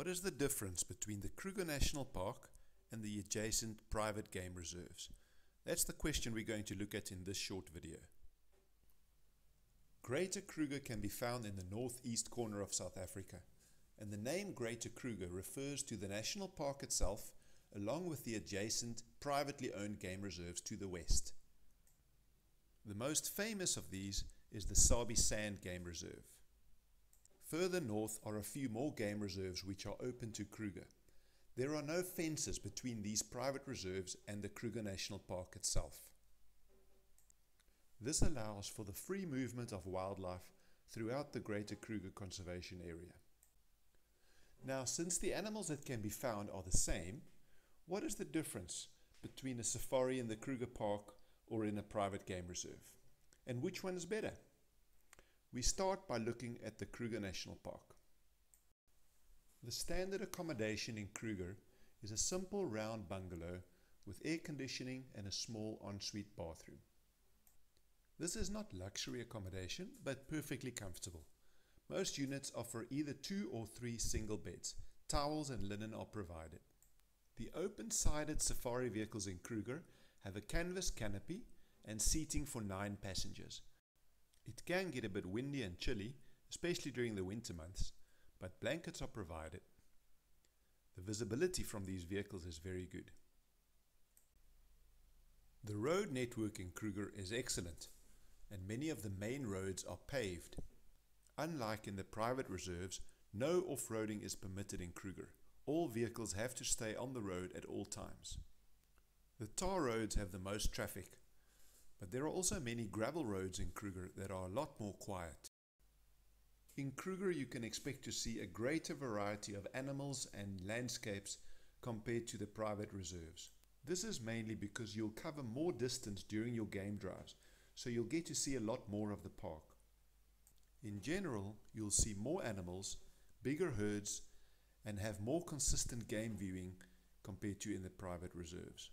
What is the difference between the Kruger National Park and the adjacent private game reserves? That's the question we're going to look at in this short video. Greater Kruger can be found in the northeast corner of South Africa, and the name Greater Kruger refers to the national park itself along with the adjacent privately owned game reserves to the west. The most famous of these is the Sabi Sand Game Reserve. Further north are a few more game reserves which are open to Kruger. There are no fences between these private reserves and the Kruger National Park itself. This allows for the free movement of wildlife throughout the Greater Kruger Conservation Area. Now, since the animals that can be found are the same, what is the difference between a safari in the Kruger Park or in a private game reserve? And which one is better? We start by looking at the Kruger National Park. The standard accommodation in Kruger is a simple round bungalow with air conditioning and a small ensuite bathroom. This is not luxury accommodation, but perfectly comfortable. Most units offer either 2 or 3 single beds. Towels and linen are provided. The open-sided safari vehicles in Kruger have a canvas canopy and seating for 9 passengers. It can get a bit windy and chilly, especially during the winter months, but blankets are provided. The visibility from these vehicles is very good. The road network in Kruger is excellent, and many of the main roads are paved. Unlike in the private reserves, no off-roading is permitted in Kruger. All vehicles have to stay on the road at all times. The tar roads have the most traffic, but there are also many gravel roads in Kruger that are a lot more quiet. In Kruger you can expect to see a greater variety of animals and landscapes compared to the private reserves. This is mainly because you'll cover more distance during your game drives, so you'll get to see a lot more of the park. In general, you'll see more animals, bigger herds, and have more consistent game viewing compared to in the private reserves.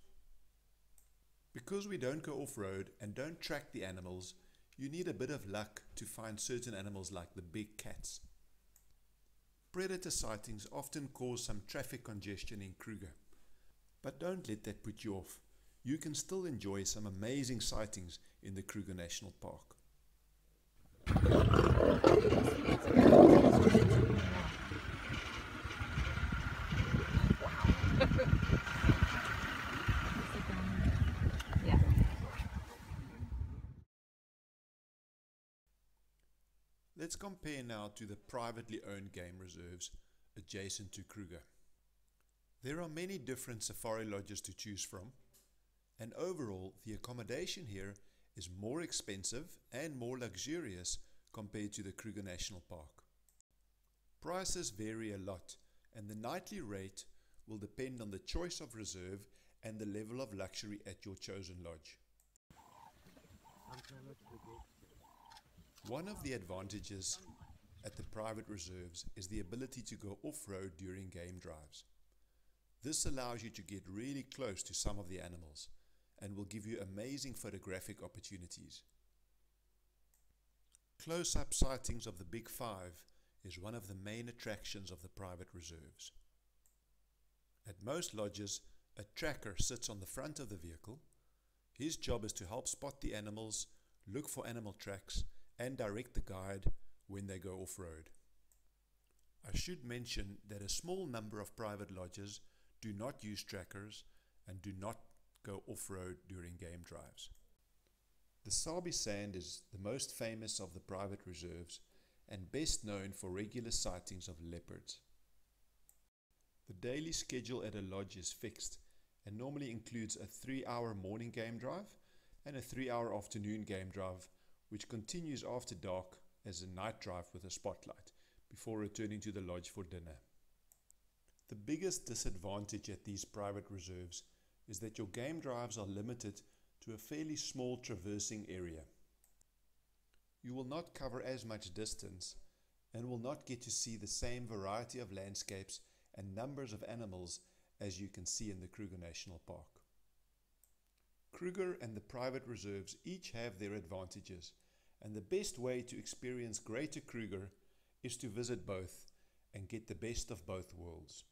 Because we don't go off-road and don't track the animals, you need a bit of luck to find certain animals like the big cats. Predator sightings often cause some traffic congestion in Kruger, but don't let that put you off. You can still enjoy some amazing sightings in the Kruger National Park. Let's compare now to the privately owned game reserves adjacent to Kruger. There are many different safari lodges to choose from, and overall the accommodation here is more expensive and more luxurious compared to the Kruger National Park. Prices vary a lot, and the nightly rate will depend on the choice of reserve and the level of luxury at your chosen lodge. One of the advantages at the private reserves is the ability to go off-road during game drives. This allows you to get really close to some of the animals and will give you amazing photographic opportunities. Close-up sightings of the Big Five is one of the main attractions of the private reserves. At most lodges, a tracker sits on the front of the vehicle. His job is to help spot the animals, look for animal tracks, and direct the guide when they go off-road. I should mention that a small number of private lodges do not use trackers and do not go off-road during game drives. The Sabi Sand is the most famous of the private reserves and best known for regular sightings of leopards. The daily schedule at a lodge is fixed and normally includes a 3-hour morning game drive and a 3-hour afternoon game drive, which continues after dark as a night drive with a spotlight before returning to the lodge for dinner. The biggest disadvantage at these private reserves is that your game drives are limited to a fairly small traversing area. You will not cover as much distance and will not get to see the same variety of landscapes and numbers of animals as you can see in the Kruger National Park. Kruger and the private reserves each have their advantages, and the best way to experience Greater Kruger is to visit both and get the best of both worlds.